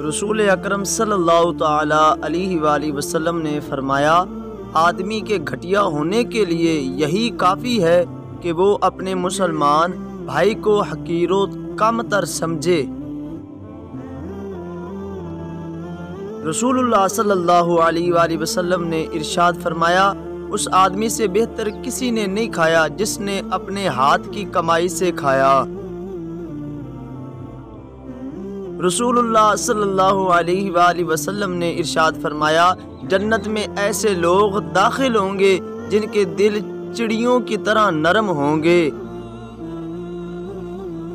رسول اکرم صلی اللہ تعالی علیہ وآلہ وسلم نے فرمایا، آدمی کے گھٹیا ہونے کے لیے یہی کافی ہے کہ وہ اپنے مسلمان بھائی کو حقیر و کم تر سمجھے۔ رسول اللہ صلی اللہ علیہ وآلہ وسلم نے ارشاد فرمایا، اس آدمی سے بہتر کسی نے نہیں کھایا جس نے اپنے ہاتھ کی کمائی سے کھایا۔ رسول اللہ صلی اللہ علیہ وآلہ وسلم نے ارشاد فرمایا، جنت میں ایسے لوگ داخل ہوں گے جن کے دل چڑیوں کی طرح نرم ہوں گے۔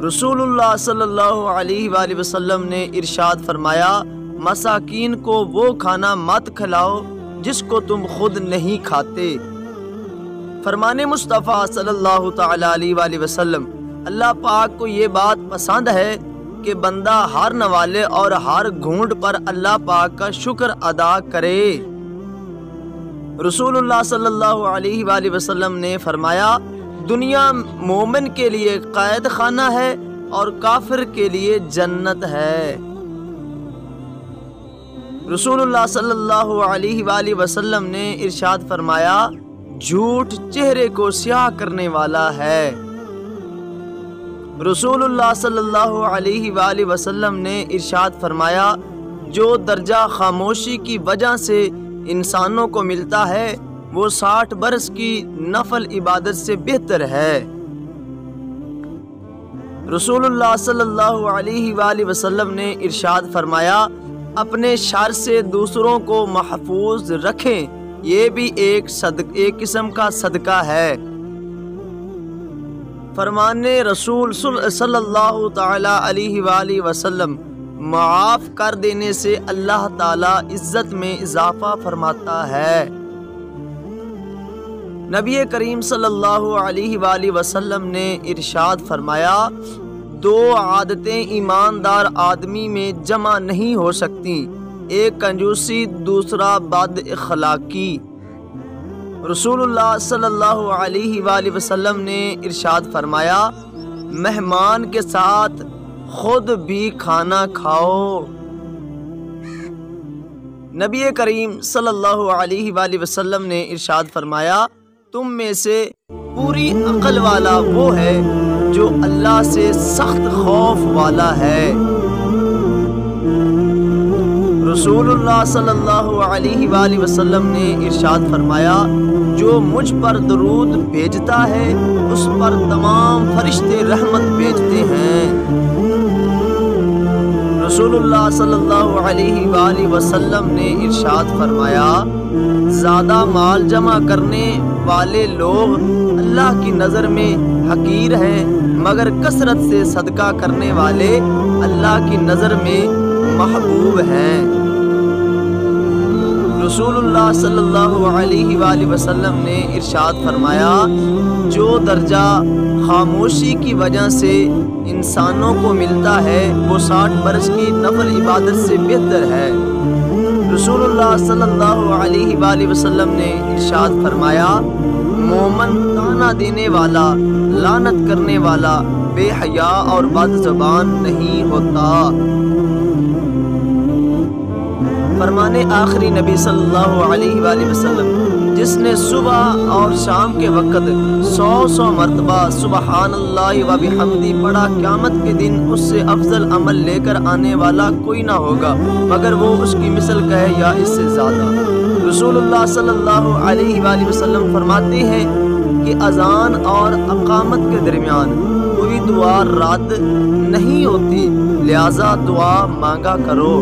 رسول اللہ صلی اللہ علیہ وآلہ وسلم نے ارشاد فرمایا، مساکین کو وہ کھانا مت کھلاؤ جس کو تم خود نہیں کھاتے۔ فرمان مصطفیٰ صلی اللہ تعالی علیہ وآلہ وسلم، اللہ پاک کو یہ بات پسند ہے کہ بندہ ہر نوالے اور ہر گھونٹ پر اللہ پاک کا شکر ادا کرے۔ رسول اللہ صلی اللہ علیہ وآلہ وسلم نے فرمایا، دنیا مومن کے لیے قید خانہ ہے اور کافر کے لیے جنت ہے۔ رسول اللہ صلی اللہ علیہ وآلہ وسلم نے ارشاد فرمایا، جھوٹ چہرے کو سیاہ کرنے والا ہے۔ رسول اللہ صلی اللہ علیہ وآلہ وسلم نے ارشاد فرمایا، جو درجہ خاموشی کی وجہ سے انسانوں کو ملتا ہے وہ 60 برس کی نفل عبادت سے بہتر ہے۔ رسول اللہ صلی اللہ علیہ وآلہ وسلم نے ارشاد فرمایا، اپنے شر سے دوسروں کو محفوظ رکھیں، یہ بھی ایک قسم کا صدقہ ہے۔ فرمان رسول صلی اللہ تعالی علیہ وآلہ وسلم، معاف کر دینے سے اللہ تعالی عزت میں اضافہ فرماتا ہے۔ نبی کریم صلی اللہ علیہ وآلہ وسلم نے ارشاد فرمایا، 2 عادتیں ایماندار آدمی میں جمع نہیں ہو سکتی، ایک کنجوسی، دوسرا بد اخلاقی۔ رسول اللہ صلی اللہ علیہ وآلہ وسلم نے ارشاد فرمایا، مہمان کے ساتھ خود بھی کھانا کھاؤ۔ نبی کریم صلی اللہ علیہ وآلہ وسلم نے ارشاد فرمایا، تم میں سے پوری عقل والا وہ ہے جو اللہ سے سخت خوف والا ہے۔ رسول اللہ صلی اللہ علیہ وآلہ وسلم نے ارشاد فرمایا، جو مجھ پر درود بھیجتا ہے اس پر تمام فرشتے رحمت بھیجتے ہیں۔ رسول اللہ صلی اللہ علیہ وآلہ وسلم نے ارشاد فرمایا، زیادہ مال جمع کرنے والے لوگ اللہ کی نظر میں حقیر ہیں، مگر کثرت سے صدقہ کرنے والے اللہ کی نظر میں محبوب ہیں۔ رسول اللہ صلی اللہ علیہ وآلہ وسلم نے ارشاد فرمایا، جو درجہ خاموشی کی وجہ سے انسانوں کو ملتا ہے وہ 60 برس کی نفل عبادت سے بہتر ہے۔ رسول اللہ صلی اللہ علیہ وآلہ وسلم نے ارشاد فرمایا، مومن طعنہ دینے والا، لعنت کرنے والا، بے حیا اور بد زبان نہیں ہوتا۔ فرمان آخری نبی صلی اللہ علیہ وآلہ وسلم، جس نے صبح اور شام کے وقت 100 مرتبہ سبحان اللہ و بحمدہ پڑھا، قیامت کے دن اس سے افضل عمل لے کر آنے والا کوئی نہ ہوگا مگر وہ اس کی مثل کہے یا اس سے زیادہ۔ رسول اللہ صلی اللہ علیہ وآلہ وسلم فرماتے ہیں کہ اذان اور اقامت کے درمیان کوئی دعا رد نہیں ہوتی، لہذا دعا مانگا کرو۔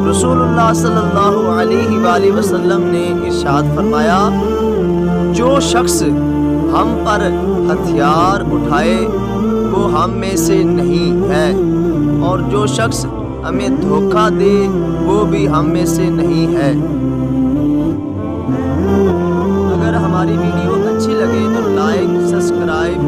رسول اللہ صلی اللہ علیہ وآلہ وسلم نے ارشاد فرمایا، جو شخص ہم پر ہتھیار اٹھائے وہ ہم میں سے نہیں ہے، اور جو شخص ہمیں دھوکہ دے وہ بھی ہم میں سے نہیں ہے۔ اگر ہماری ویڈیو اچھی لگے تو لائک، سبسکرائب